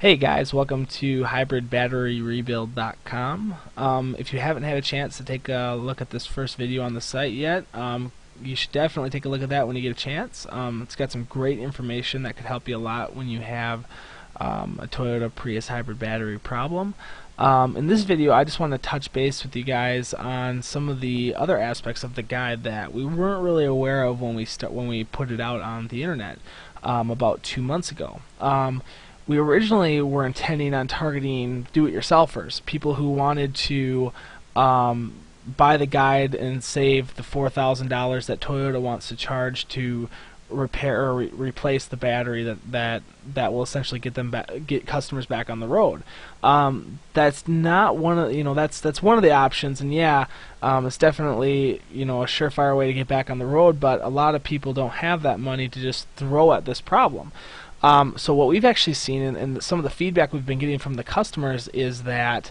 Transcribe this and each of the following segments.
Hey guys, welcome to hybridbatteryrebuild.com. If you haven't had a chance to take a look at this first video on the site yet, you should definitely take a look at that when you get a chance. It's got some great information that could help you a lot when you have a Toyota Prius hybrid battery problem. In this video, I just want to touch base with you guys on some of the other aspects of the guide that we weren't really aware of when we put it out on the internet about 2 months ago. We originally were intending on targeting do-it-yourselfers, people who wanted to buy the guide and save the $4,000 that Toyota wants to charge to repair or replace the battery that will essentially get customers back on the road. That's not one of that's one of the options, and yeah, it's definitely a surefire way to get back on the road. But a lot of people don't have that money to just throw at this problem. So what we've actually seen, and some of the feedback we've been getting from the customers, is that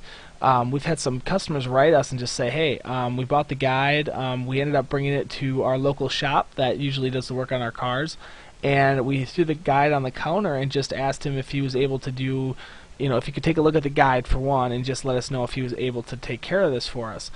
we've had some customers write us and just say, hey, we bought the guide, we ended up bringing it to our local shop that usually does the work on our cars, and we threw the guide on the counter and just asked him if he was able to do, if he could take a look at the guide for one and just let us know if he was able to take care of this for us.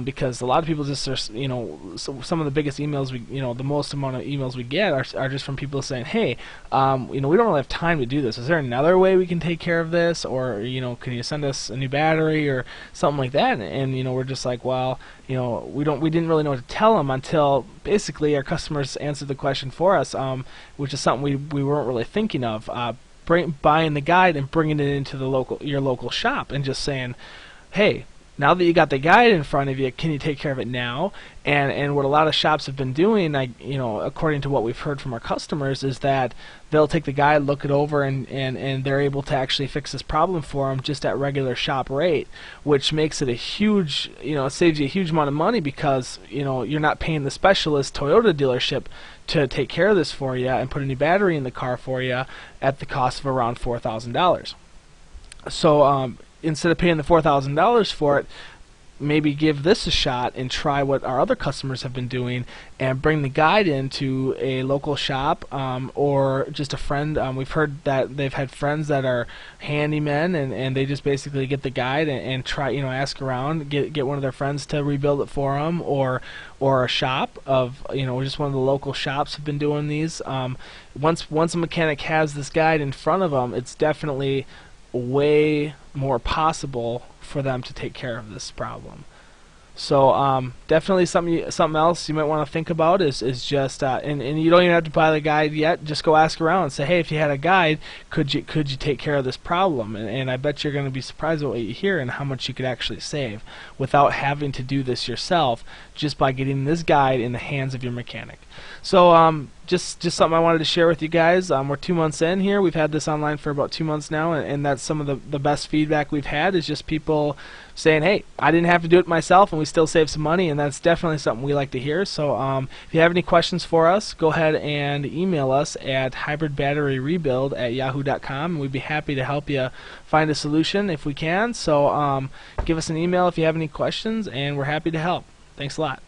Because a lot of people just are, so some of the biggest emails the most amount of emails we get are just from people saying, hey, we don't really have time to do this. Is there another way we can take care of this? Or, can you send us a new battery or something like that? And we're just like, well, we didn't really know what to tell them until basically our customers answered the question for us, which is something we weren't really thinking of. Buying the guide and bringing it into your local shop and just saying, hey, now that you got the guide in front of you, can you take care of it now? And what a lot of shops have been doing, according to what we've heard from our customers, is that they'll take the guide, look it over, and they're able to actually fix this problem for them just at regular shop rate, which makes it a huge, it saves you a huge amount of money because you're not paying the specialist Toyota dealership to take care of this for you and put a new battery in the car for you at the cost of around $4,000. So instead of paying the $4,000 for it, maybe give this a shot and try what our other customers have been doing and bring the guide into a local shop or just a friend. We've heard that they've had friends that are handymen and they just basically get the guide and try, ask around, get one of their friends to rebuild it for them, or a shop of, just one of the local shops have been doing these. Once a mechanic has this guide in front of them, it's definitely way more possible for them to take care of this problem. So definitely something else you might want to think about is just and you don't even have to buy the guide yet. Just go ask around and say, hey, if you had a guide, could you take care of this problem? And I bet you're going to be surprised at what you hear and how much you could actually save without having to do this yourself, just by getting this guide in the hands of your mechanic. So just something I wanted to share with you guys. We're 2 months in here. We've had this online for about 2 months now, and that's some of the best feedback we've had is just people saying, hey, I didn't have to do it myself and we still save some money, and that's definitely something we like to hear. So if you have any questions for us, go ahead and email us at hybridbatteryrebuild@yahoo.com, and we'd be happy to help you find a solution if we can. So give us an email if you have any questions, and we're happy to help. Thanks a lot.